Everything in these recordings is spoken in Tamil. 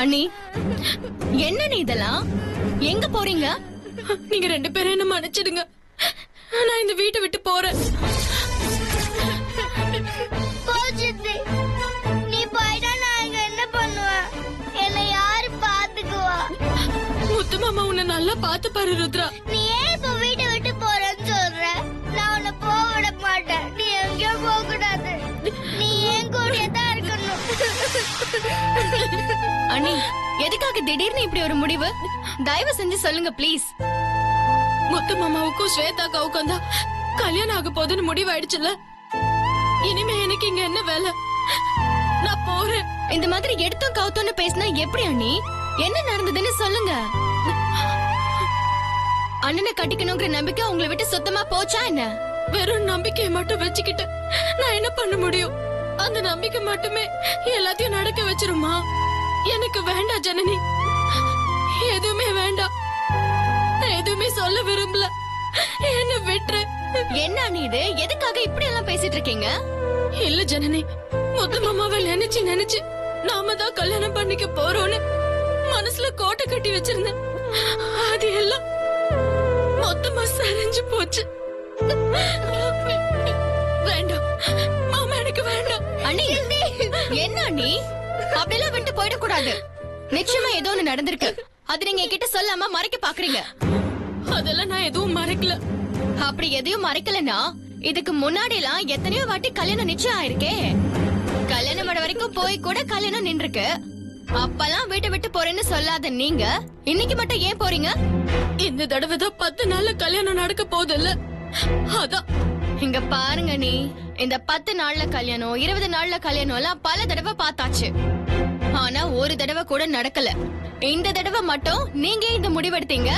அண்ணி, என்ன நீ இதெல்லாம்? எங்க போறீங்க? நீங்க ரெண்டு பேரும் என்ன மன்னிச்சிடுங்க. நான் இந்த வீட்டை விட்டு போறேன். நீ போயிட்டா நான் இங்க என்ன பண்ணுவேன்? என்னை யாரு பாத்துக்குவா? முத்து மாமா உன்னை நல்லா பாத்து பாரு ருத்ரா. நீ ஏன் இப்ப வீட்டை விட்டு போறேன்னு சொல்ற? நான் உன்னை போக விட மாட்டேன். நீ எங்கேயோ போக கூடாது. நீ என் கூடயே தான் இருக்கணும். அண்ணி, எதுக்காக திடீர்னு இப்படி ஒரு முடிவு? தயவு செஞ்சு சொல்லுங்க ப்ளீஸ். முத்து மாமாவுக்கும் ஸ்வேதாக்காவுக்கும் தான் கல்யாணம் ஆக போதுன்னு முடிவாயிடுச்சுல. இனிமே எனக்கு இங்க என்ன வேலை? நான் போறேன். இந்த மாதிரி எடுத்தோம் கவுத்தோன்னு பேசினா எப்படி அண்ணி? என்ன நடந்ததுன்னு சொல்லுங்க. அண்ணனை கட்டிக்கணுங்கிற நம்பிக்கை உங்களை விட்டு சுத்தமா போச்சா என்ன? வெறும் நம்பிக்கையை மட்டும் வச்சுக்கிட்டு நான் என்ன பண்ண முடியும்? அந்த நம்பிக்கை மட்டுமே எல்லாத்தையும் நடக்க வச்சிருமா? எனக்கு வேண்டாம் ஜனனி, எதுவுமே வேண்டாம். நான் எதுவுமே சொல்ல விரும்பல. என்ன விட்டுரு. என்ன அண்ணி இது? எதுக்காக இப்படி எல்லாம் பேசிட்டு இருக்கீங்க? இல்ல ஜனனி, முத்து மாமாவை நினைச்சு நினைச்சு நாம தான் கல்யாணம் பண்ணிக்க போறோம்னு மனசுல கோட்டை கட்டி வச்சிருந்தேன். அது எல்லாம் மொத்தமா சரிஞ்சு போச்சு. வேண்டாம் மாமா, எனக்கு வேண்டாம். அண்ணி, என்ன அண்ணி? அப்படியெல்லாம் விட்டு போயிடக்கூடாது. நிச்சயமா ஏதோ ஒண்ணு நடந்திருக்கு. அது நீங்க என்கிட்ட சொல்லாம மறைக்க பாக்குறீங்க. அதெல்லாம் நான் எதுவும் மறைக்கல. அப்படி எதையும் மறைக்கலனா இதுக்கு முன்னாடி எல்லாம் எத்தனையோ வாட்டி கல்யாணம் நிச்சயம் ஆயிருக்கே. கல்யாணம் ஆன வரைக்கும் போய் கூட கல்யாணம் நின்றுருக்கு. அப்பெல்லாம் வீட்டை விட்டு போறேன்னு சொல்லாத நீங்க இன்னைக்கு மட்டும் ஏன் போறீங்க? இந்த தடவை தான் 10 நாள்ல கல்யாணம் நடக்க போதில்ல, அதான். இங்க பாருங்க நீ, இந்த 10 நாள்ல கல்யாணம் 20 நாள்ல கல்யாணம் எல்லாம் பல தடவை பார்த்தாச்சு. ஆனா ஒரு தடவை கூட நடக்கல. இந்த தடவை மட்டும் நீங்க இந்த முடிவெடுத்தீங்க.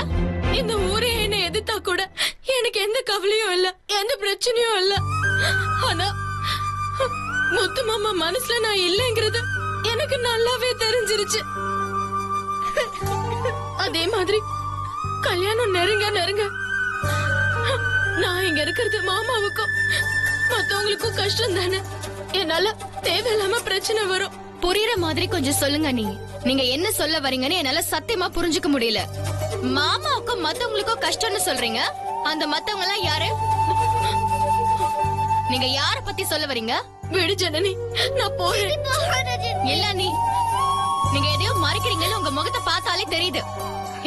இந்த ஊரே என்ன எதிர்த்தா கூட எனக்கு எந்த கவலையும் இல்ல, எந்த பிரச்சனையும் இல்ல. ஆனா முத்து மாமா மனசுல நான் இல்லைங்கிறது எனக்கு நல்லாவே தெரிஞ்சிருச்சு. அதே மாதிரி கல்யாணம் நெருங்க நெருங்க நான் இங்க இருக்கிறது மாமாவுக்கும் மத்தவங்களுக்கும் கஷ்டம் தானே. என்னால தேவையில்லாம பிரச்சனை வரும். புரியுற மாதிரி கொஞ்சம் சொல்லுங்க நீ. நீங்க என்ன சொல்ல வரீங்கன்னு என்னால சத்தியமா புரிஞ்சுக்க முடியல. மாமாவுக்கும் மத்தவங்களுக்கும் கஷ்டம்னு சொல்றீங்க. அந்த மத்தவங்க எல்லாம் யாரு? நீங்க யார பத்தி சொல்ல வரீங்க? விடு ஜனனி, நான் போறேன். இல்ல நீ, நீங்க எதையோ மறைக்கிறீங்கன்னு உங்க முகத்தை பார்த்தாலே தெரியுது.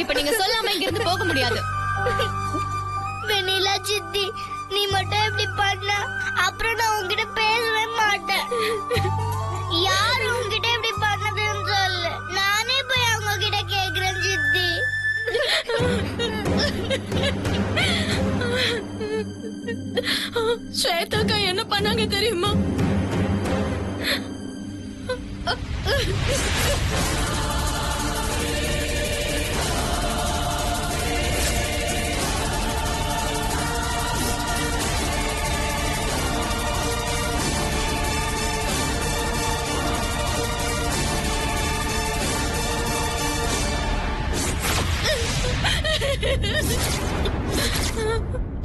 இப்ப நீங்க சொல்லாம இங்க இருந்து போக முடியாது. வெண்ணிலா சித்தி, நீ மட்டும் இப்படி பண்ண அப்புறம் நான் உன்கிட்ட பேசவே மாட்டேன். யாரு உன்கிட்ட இப்படி பண்ணதுன்னு சொல்லு. நானே போய் அவங்க கிட்ட கேக்குறேன் சித்தி. ஸ்வேதாக்கா என்ன பண்ணாங்க தெரியுமா?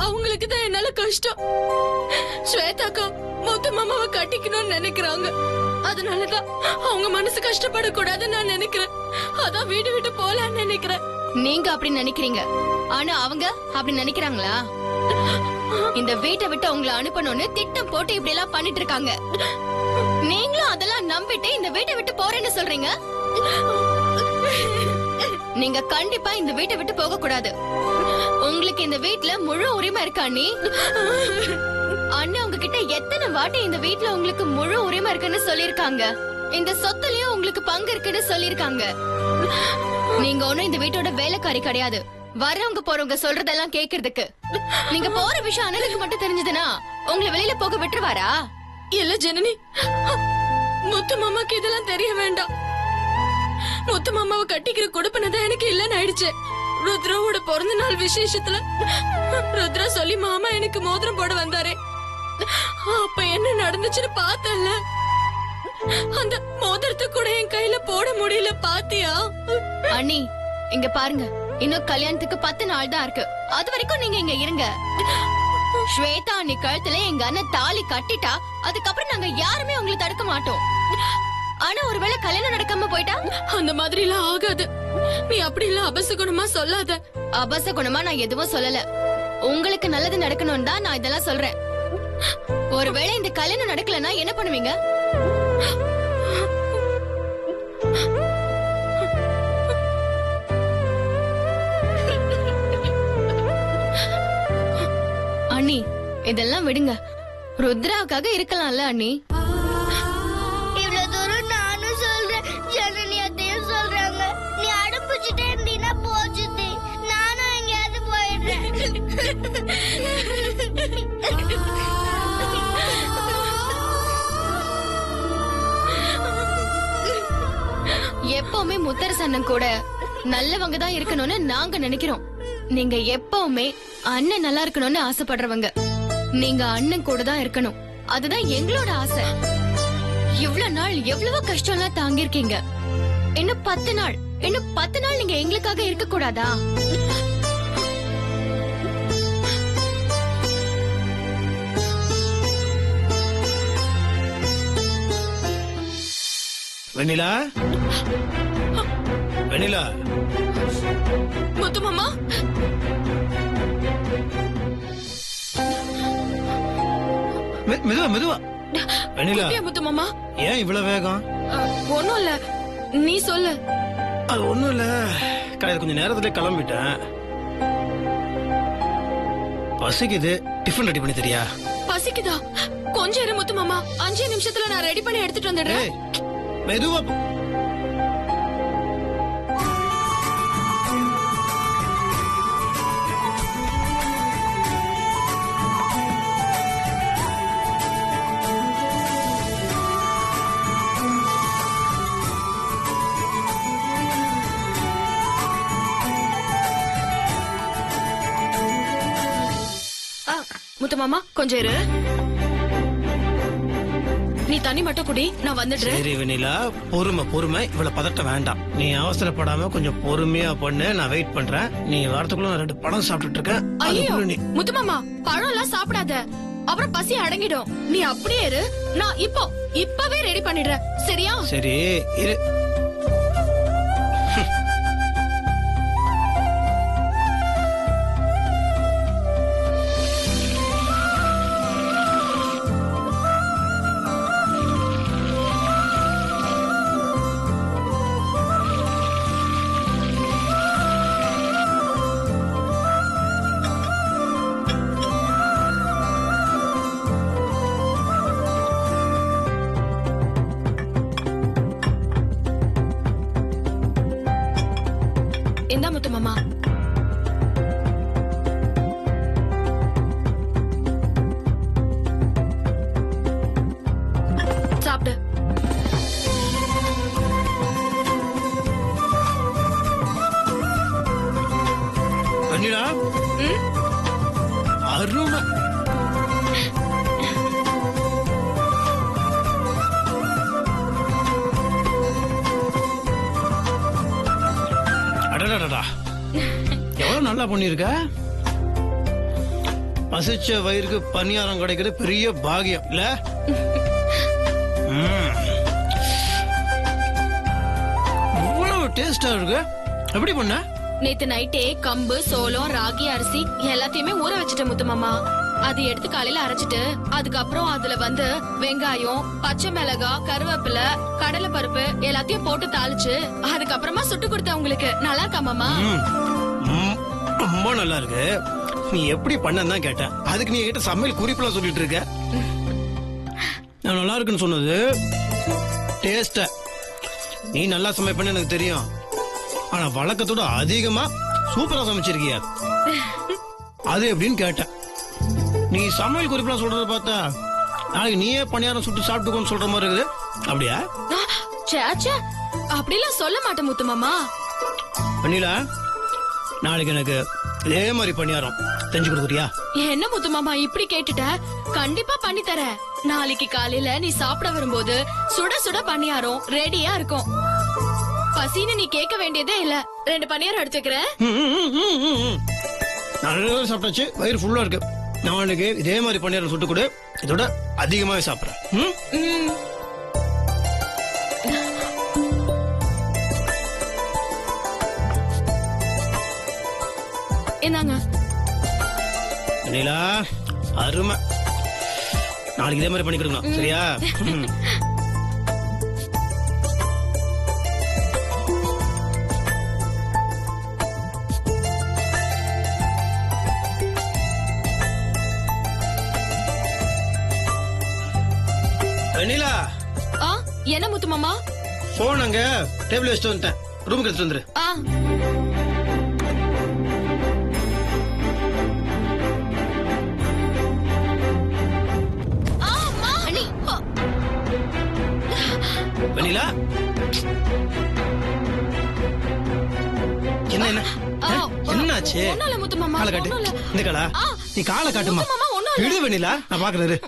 அவங்களுக்கு தான் என்னால கஷ்டம். ஸ்வேதாக்கா முத்து மாமாவை கட்டிக்கணும்னு நினைக்கிறாங்க. அதனாலதான் அவங்க மனசு கஷ்டப்படக்கூடாதுன்னு நான் நினைக்கிறேன். அதான் வீடு விட்டு போலான்னு நினைக்கிறேன். நீங்க அப்படி நினைக்கிறீங்க, ஆனா அவங்க அப்படி நினைக்கிறாங்களா? இந்த வீட்டை விட்டு உங்களை அனுப்பணும்னு திட்டம் போட்டு இப்படி எல்லாம் பண்ணிட்டு இருக்காங்க. நீங்களும் அதெல்லாம் நம்பிட்டு இந்த வீட்டை விட்டு போறேன்னு சொல்றீங்க. நீங்க கண்டிப்பா இந்த வீட்டை விட்டு போக கூடாது. உங்களுக்கு இந்த வீட்ல முழு உரிமை இருக்கா நீ? அண்ணன் உங்ககிட்ட எத்தனை வாட்டி இந்த வீட்ல உங்களுக்கு முழு உரிமை இருக்குன்னு சொல்லிருக்காங்க. இந்த சொத்துலயும் உங்களுக்கு பங்கு இருக்குன்னு சொல்லிருக்காங்க. நீங்க ஒண்ணும் இந்த வீட்டோட வேலைக்காரி கிடையாது. வரவங்க போறவங்க சொல்றதெல்லாம் கேக்குறதுக்கு. நீங்க போற விஷயம் அண்ணனுக்கு மட்டும் தெரிஞ்சதுன்னா உங்களை வெளியில போக விட்டுருவாரா? இல்ல ஜனனி, முத்து மாமாக்கு இதெல்லாம் தெரிய வேண்டாம். முத்து மாமாவை கட்டிக்கிற கொடுப்பனதான் எனக்கு இல்லன்னு ஆயிடுச்சு. ருத்ராவோட பிறந்த நாள் விசேஷத்துல ருத்ரா சொல்லி மாமா எனக்கு மோதிரம் போட வந்தாரே, அப்ப என்ன நடந்துச்சுன்னு பார்த்தல. அந்த மோதிரத்தை கூட என் கையில போட முடியல, பாத்தியா? அண்ணி, இங்க பாருங்க, இன்னும் கல்யாணத்துக்கு 10 நாள் தான் இருக்கு. அது வரைக்கும் நீங்க இங்க இருங்க. ஸ்வேதா அண்ணி கழுத்துல எங்க அண்ணன் தாலி கட்டிட்டா அதுக்கப்புறம் நாங்க யாருமே உங்களை தடுக்க மாட்டோம். ஆனா ஒருவேளை கல்யாணம் நடக்காம போயிட்டா? அந்த மாதிரி எல்லாம் ஆகாது. நீ அப்படி எல்லாம் அபசகுணமா சொல்லாத. அபசகுணமா நான் எதுவும் சொல்லல. உங்களுக்கு நல்லது நடக்கணும் தான் நான் இதெல்லாம் சொல்றேன். ஒருவேளை இந்த கல்யாணம் நடக்கலன்னா என்ன பண்ணுவீங்க? அண்ணி இதெல்லாம் விடுங்க. ருத்ராவுக்காக இருக்கலாம்ல அண்ணி. இவ்வளவு தூரம் நானும் சொல்றேன், ஜனனி அத்தையும் சொல்றாங்க. நீ அடம்பிச்சுட்டே இருந்தீன்னா போச்சுது. நானும் எங்கேயாவது போயிடுறேன். எப்பவுமே முத்தரசண்ணன் கூட நல்லவங்க தான் இருக்கணும்னு நாங்க நினைக்கிறோம். நீங்க எப்பவுமே அண்ணன் நல்லா இருக்கணும்னு ஆசைப்படுறவங்க. நீங்க அண்ணன் கூட தான் இருக்கணும், அதுதான் எங்களோட ஆசை. இவ்வளவு நாள் எவ்வளவு கஷ்டம்லாம் தாங்கிருக்கீங்க. இன்னும் 10 நாள் நீங்க எங்களுக்காக இருக்க கூடாதா? வெண்ணிலா, வெண்ணிலா, முத்து மாமா, மெதுவா மெதுவா. வெண்ணிலா, குட்டியா முத்து மாமா. ஏன் இவ்வளவு வேகம்? ஒண்ணும் இல்ல, நீ சொல்லு. அது ஒண்ணும் இல்ல, காலையில கொஞ்சம் நேரத்துல கிளம்பிட்டேன். பசிக்குது, டிஃபன் ரெடி பண்ணி தெரியா? பசிக்குதா? கொஞ்சம் இரு முத்து மாமா, 5 நிமிஷத்துல நான் ரெடி பண்ணி எடுத்துட்டு வந்துடுறேன். ஏய், மெதுவா போ. முத்து மாமா கொஞ்சம் இரு, நீ தண்ணி மட்டும் குடி, நான் வந்துடுறேன். சரி வெண்ணிலா, பொறுமை பொறுமை, இவ்வளவு பதட்டம் வேண்டாம். நீ அவசரப்படாம கொஞ்சம் பொறுமையா பண்ணு, நான் வெயிட் பண்றேன். நீ வரதுக்குள்ள நான் 2 பழம் சாப்பிட்டுட்டு இருக்கேன். ஐயோ அதுக்குள்ள நீ முத்து மாமா, பழம் எல்லாம் சாப்பிடாத, அப்புறம் பசி அடங்கிடும். நீ அப்படியே இரு, நான் இப்பவே ரெடி பண்ணிடுறேன், சரியா? சரி இரு. இந்தா முத்து மாமா. சாப்பிடு. வெண்ணிலா, அருமை. அடடடடா, எவ்வளவு நல்லா பண்ணிருக்க. பசிச்ச வயிறுக்கு பணியாரம் கிடைக்கிறது பெரிய பாகியம் இல்ல? இவ்வளவு டேஸ்டா இருக்கு. எப்படி பண்ண? நேத்து நைட்டே கம்பு, சோளம், ராகி, அரிசி எல்லாத்தையுமே ஊற வச்சுட்டேன் முத்து மாமா. அது எடுத்து காலையில அரைச்சிட்டு, அதுக்கப்புறம் அதுல வந்து வெங்காயம், பச்சை மிளகாய், கருவேப்பிலை, கடலை பருப்பு எல்லாத்தையும் போட்டு தாளிச்சு அதுக்கப்புறமா சுட்டு கொடுத்தேன் உங்களுக்கு. நல்லா இருக்கா மாமா? ரொம்ப நல்லா இருக்கு. நீ எப்படி பண்ணதான் கேட்டேன், அதுக்கு நீ கிட்ட சமையல் குறிப்பெல்லாம் சொல்லிட்டு இருக்க. நான் நல்லா இருக்குன்னு சொன்னது டேஸ்ட. நீ நல்லா சமைப்பேன்னு எனக்கு தெரியும், ஆனா வழக்கத்தோட அதிகமா சூப்பரா சமைச்சிருக்கிய. அது எப்படின்னு கேட்டேன். நீ சமையல் குறிப்பெல்லாம் சொல்றத பார்த்தா நாளைக்கு நீயே பணியாரம் சுட்டு சாப்பிட்டுக்கோன்னு சொல்ற மாதிரி இருக்குது. அப்படியா? சேச்சே, அப்படிலாம் சொல்ல மாட்டேன் முத்து மாமா. வெண்ணிலா, நாளைக்கு எனக்கு இதே மாதிரி பணியாரம் செஞ்சு கொடுக்குறியா? என்ன முத்து மாமா இப்படி கேட்டுட்ட? கண்டிப்பா பண்ணி தரேன். நாளைக்கு காலையில நீ சாப்பிட வரும்போது சுட சுட பணியாரம் ரெடியா இருக்கும். பசின்னு நீ கேட்க வேண்டியதே இல்ல. 2 பணியாரம் எடுத்துக்கிறேன். நல்லா சாப்பிட்டாச்சு, வயிறு ஃபுல்லா இருக்கு. நாளைக்கு இதே மாதிரி பணியாரம் சுட்டு கொடு, இதோட அதிகமாவே சாப்பிடுறேன். என்னங்க வெண்ணிலா அருமை. நாளைக்கு இதே மாதிரி பண்ணி கொடுக்கணும் சரியா? வெண்ணிலா என்ன முத்து மாமா? போன் அங்க டேபிள் வச்சுட்டு வந்துட்டேன், ரூமுக்கு எடுத்துட்டு வந்துரு. வெண்ணிலா என்ன என்ன என்னாச்சு? காலை காட்டு. இந்த காலா நீ காலை காட்டுமா? விடு வெண்ணிலா, நான் பாக்குறேன்.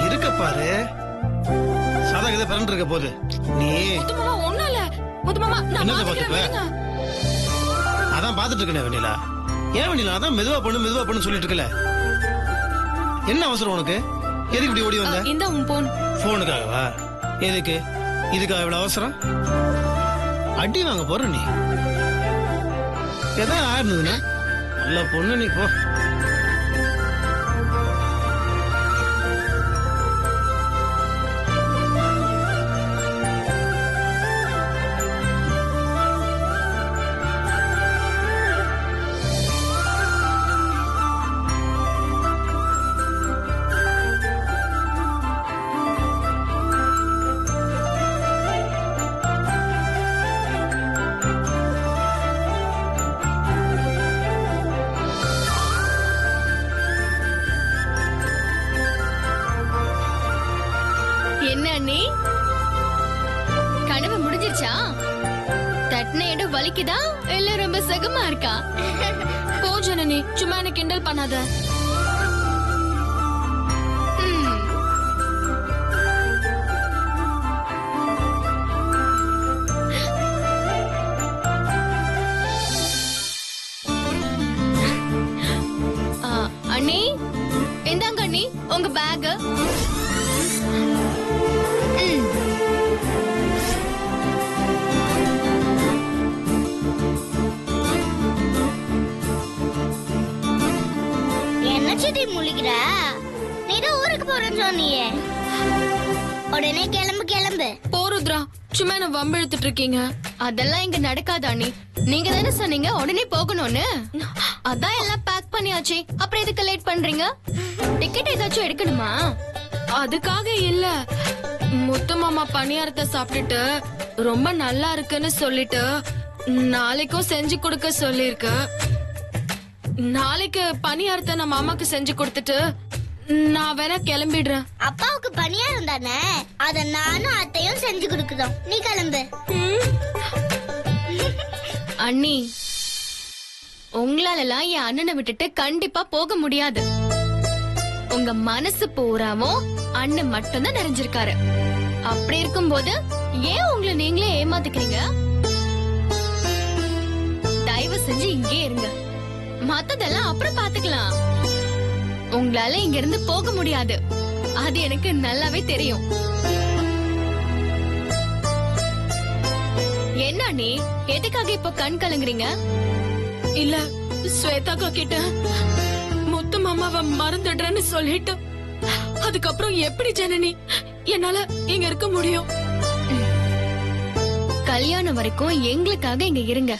இருக்க பாரு, சாதா கதை பிறந்து இருக்க போது. நீ என்னத பாத்துப்ப? அதான் பாத்துட்டு இருக்கேன் வெண்ணிலா. ஏன் வெண்ணிலா? அதான் மெதுவா பண்ணு சொல்லிட்டு இருக்கல. என்ன அவசரம் உனக்கு? எதுக்கு இப்படி ஓடி வந்த? இந்த போனுக்காகவா? எதுக்கு? இதுக்காக இவ்வளவு அவசரம்? அடி வாங்க போற நீ. எதாவது ஆயிருந்ததுன்னா நல்ல பொண்ணு நீ போ. என்ன அண்ணி, கனவு முடிஞ்சிருச்சா? தட்டின இடம் வலிக்குதா இல்ல ரொம்ப சுகமா இருக்கா? போ ஜனனி, சும்மா என்ன கிண்டல் பண்ணாத. அண்ணி இந்தாங்க அண்ணி உங்க பேக். என்ன சித்தி முழிக்கிற? நீதான் ஊருக்கு போறேன்னு சொன்னியே, உடனே கிளம்பு. போருத்ரா, சும்மா என்ன வம்பிழுத்துட்டு இருக்கீங்க. அதெல்லாம் இங்க நடக்காது அண்ணி. நீங்க தானே சொன்னீங்க உடனே போகணும்னு. அதான் எல்லாம் பேக் பண்ணியாச்சு, அப்புறம் எதுக்கு லேட் பண்றீங்க? டிக்கெட் ஏதாச்சும் எடுக்கணுமா? அதுக்காக இல்ல, முத்து மாமா பணியாரத்தை சாப்பிட்டுட்டு ரொம்ப நல்லா இருக்குன்னு சொல்லிட்டு நாளைக்கும் செஞ்சு கொடுக்க சொல்லிருக்கு. நாளைக்கு பணியாரத்தை நான் மாமாக்கு செஞ்சு கொடுத்துட்டு நான் வேணா கிளம்பிடுறேன். அப்பாவுக்கு பணியாரம் தானே, அத நானும் அத்தையும் செஞ்சு கொடுக்குறோம். நீ கிளம்பு. அண்ணி, உங்களாலலாம் என் அண்ணனை விட்டுட்டு கண்டிப்பா போக முடியாது. உங்க மனசு பூராவும் அண்ணன் மட்டும்தான் நிறைஞ்சிருக்காரு. அப்படி இருக்கும்போது ஏன் உங்களை நீங்களே ஏமாத்திக்கிறீங்க? தயவு செஞ்சு இங்கே இருங்க, மத்ததெல்லாம் அப்புறம் பாத்துக்கலாம். உங்களால இங்க இருந்து போக முடியாது, அது எனக்கு நல்லாவே தெரியும். என்ன நீ எதுக்காக இப்ப கண் கலங்குறீங்க? இல்ல, ஸ்வேதாக்கா கிட்ட முத்து மாமாவை மறந்துடுறேன்னு சொல்லிட்டு அதுக்கப்புறம் எப்படி ஜனனி என்னால இங்க இருக்க முடியும்? கல்யாணம் வரைக்கும் எங்களுக்காக இங்க இருங்க,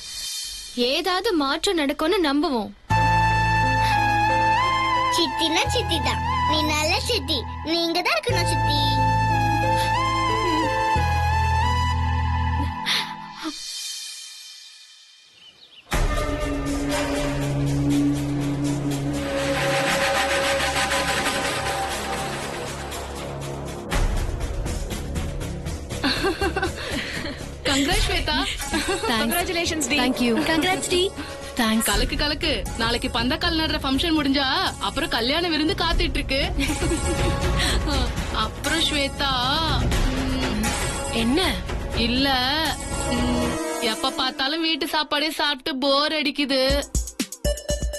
ஏதாவது மாற்றம் நடக்கும்னு நம்புவோம். சித்தினா சித்தி தான், நீ நல்ல சித்தி, நீங்க தான் இருக்கணும் சித்தி. கங்க்ராட்ஸ் ஸ்வேதா. கங்க்ராச்சுலேஷன்ஸ் டி. Thank you. கங்க்ராட்ஸ் டி. தேங்க்ஸ். கலக்கு நாளைக்கு பந்தக்கால் நடுற ஃபங்க்ஷன் முடிஞ்சா அப்புறம் கல்யாண விருந்து காத்துட்டு இருக்கு. அப்புறம் ஸ்வேதா, என்ன இல்ல எப்ப பார்த்தாலும் வீட்டு சாப்பாடே சாப்பிட்டு போர் அடிக்குது.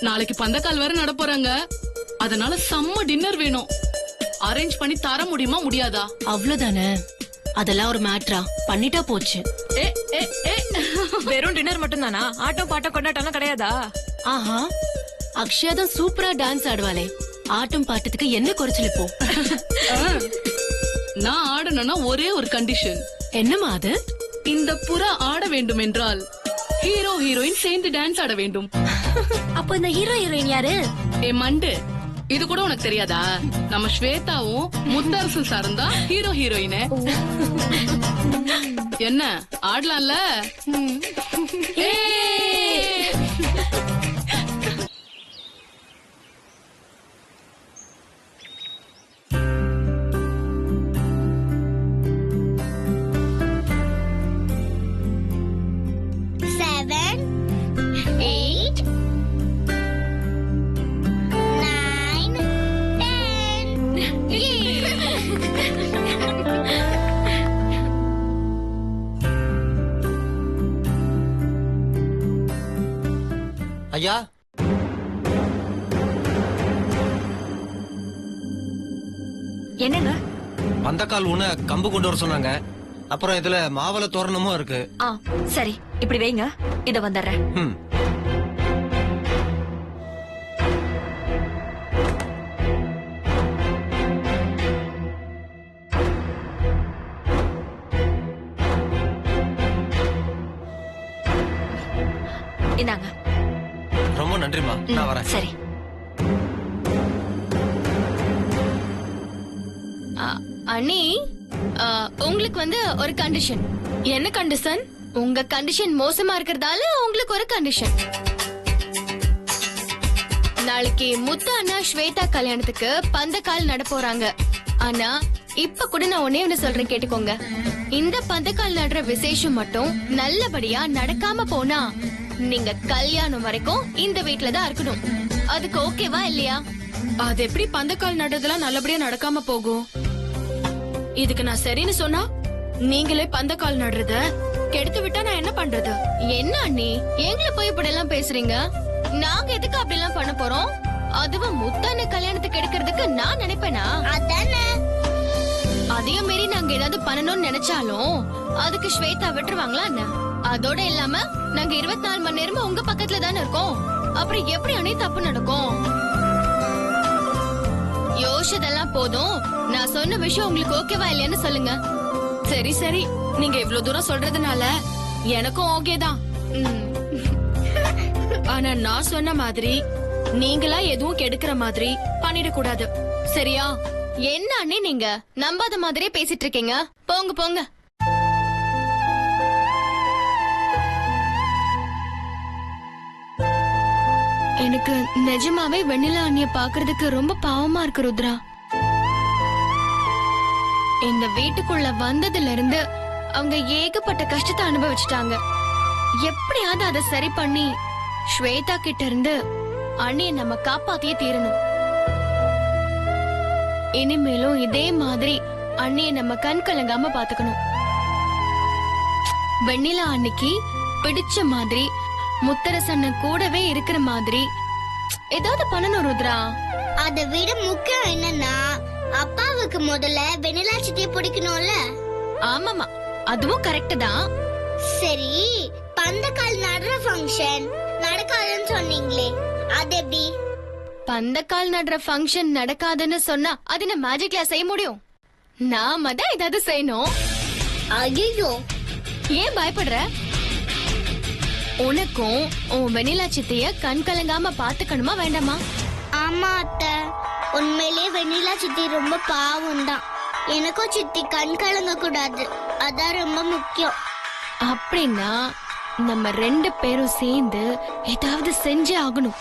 நாளைக்கு பந்தக்கால் வேற நட போறாங்க, அதனால செம்ம டின்னர் வேணும். அரேஞ்ச் பண்ணி தர முடியுமா முடியாதா? அவ்வளவுதானே, அதெல்லாம் ஒரு மேட்ரா? பண்ணிட்டா போச்சு. வெறும் டின்னர் மட்டும் தானா? ஆட்டம் பாட்டம் கொண்டாட்டம் கிடையாதா? ஆஹா, அக்ஷயா தான் சூப்பரா டான்ஸ் ஆடுவாளே, ஆட்டம் பாட்டத்துக்கு என்ன குறைச்சல் இப்போ? நான் ஆடணும்னா ஒரே ஒரு கண்டிஷன். என்னம்மா அது? இந்த புறா ஆட வேண்டும் என்றால் ஹீரோ ஹீரோயின் சேர்ந்து டான்ஸ் ஆட வேண்டும். அப்போ இந்த ஹீரோ ஹீரோயின் யாரு? ஏ மண்டு, இது கூட உனக்கு தெரியாதா? நம்ம ஸ்வேதாவும் முத்தரசன் சாரும் தான் ஹீரோ ஹீரோயின். என்ன ஆடலாம்ல? ஐயா, என்னங்க? பந்தக்கால் உன கம்பு கொண்டு வர சொன்னாங்க. அப்புறம் இதுல மாவள தோரணமும் இருக்கு. சரி, இப்படி வைங்க, இத வந்துடுறேன். ம். இந்தாங்க. ரொம்ப நன்றிமா, நான் வரேன். சரி. அண்ணி, உங்களுக்கு வந்து ஒரு கண்டிஷன். என்ன கண்டிஷன்? உங்க கண்டிஷன் மோசமா இருக்கிறதால உங்களுக்கு ஒரு கண்டிஷன். நாளைக்கு முத்து அண்ணா ஸ்வேதா கல்யாணத்துக்கு பந்தக்கால் நட போறாங்க. ஆனா இப்ப கூட நான் ஒண்ணே சொல்றேன், கேட்டுக்கோங்க. இந்த பந்தக்கால் நடுற விசேஷம் மட்டும் நல்லபடியா நடக்காம போனா நீங்க கல்யாணம் வரைக்கும் இந்த வீட்ல தான் இருக்கணும். அதுக்கு ஓகேவா இல்லையா? அது எப்படி பந்தக்கால் நடுறதெல்லாம் நல்லபடியா நடக்காம போகும்? இதுக்கு நான் சரின்னு சொன்னா நீங்களே பந்தக்கால் நடுறத கெடுத்து விட்டா நான் என்ன பண்றது? என்ன அண்ணி, எங்களை போய் இப்படி எல்லாம் பேசுறீங்க? நாங்க எதுக்கு அப்படி எல்லாம் பண்ண போறோம்? அதுவும் முத்தான கல்யாணத்துக்கு எடுக்கிறதுக்கு நான் நினைப்பேனா? அதானே. அதையும் மீறி நாங்க ஏதாவது பண்ணணும்னு நினைச்சாலும் அதுக்கு ஸ்வேதா விட்டுருவாங்களா என்ன? அதோட இல்லாம நாங்க 24 மணி நேரமும் உங்க பக்கத்துல தானே இருக்கோம். அப்புறம் எப்படி அண்ணி தப்பு நடக்கும்? யோசிச்சதெல்லாம் போதும். நான் சொன்ன விஷயம் உங்களுக்கு ஓகேவா இல்லையான்னு சொல்லுங்க. சரி சரி, நீங்க இவ்ளோ தூரம் சொல்றதுனால எனக்கும் ஓகே தான். ஆனா நான் சொன்ன மாதிரி நீங்களா எதுவும் கெடுக்கிற மாதிரி பண்ணிடக்கூடாது, சரியா? என்ன அண்ணி நீங்க நம்பாத மாதிரியே பேசிட்டு இருக்கீங்க. போங்க போங்க. எனக்கு நிஜமாவே வெண்ணிலா அண்ணிய பாக்குறதுக்கு ரொம்ப பாவமா இருக்கு ருத்ரா. இந்த வீட்டுக்குள்ள வந்ததுல இருந்து அவங்க ஏகப்பட்ட கஷ்டத்தை அனுபவிச்சுட்டாங்க. எப்படியாவது அதை சரி பண்ணி ஸ்வேதா கிட்ட இருந்து அண்ணிய நம்ம காப்பாத்தியே தீரணும். இனிமேலும் இதே மாதிரி அண்ணிய நம்ம கண் கலங்காம பாத்துக்கணும். வெண்ணிலா அன்னைக்கு பிடிச்ச மாதிரி முத்தரசண்ண கூடவே இருக்கிற மாதிரி ஏதாவது பண்ணணும் ருத்ரா. அதை விட முக்கியம் என்னன்னா அப்பாவுக்கு முதல்ல வெண்ணிலா சித்தியை பிடிக்கணும்ல. ஆமாமா, அதுவும் கரெக்ட் தான். சரி, பந்தக்கால் நடுற ஃபங்க்ஷன் நடக்காதுன்னு சொன்னீங்களே, அது எப்படி? பந்தக்கால் நடுற ஃபங்க்ஷன் நடக்காதுன்னு சொன்னா அது என்ன மேஜிக்ல செய்ய முடியும்? நாம தான் ஏதாவது செய்யணும். ஐயோ, ஏன் பயப்படுற? உனக்கும் உன் வெண்ணிலா சித்திய கண் கலங்காம பாத்துக்கணுமா வேண்டாமா? ஆமா அத்தை, உண்மையிலே வெண்ணிலா சித்தி ரொம்ப பாவம் தான். எனக்கும் சித்தி கண் கலங்க கூடாது, அதான் ரொம்ப முக்கியம். அப்படின்னா நம்ம 2 பேரும் சேர்ந்து ஏதாவது செஞ்சே ஆகணும்.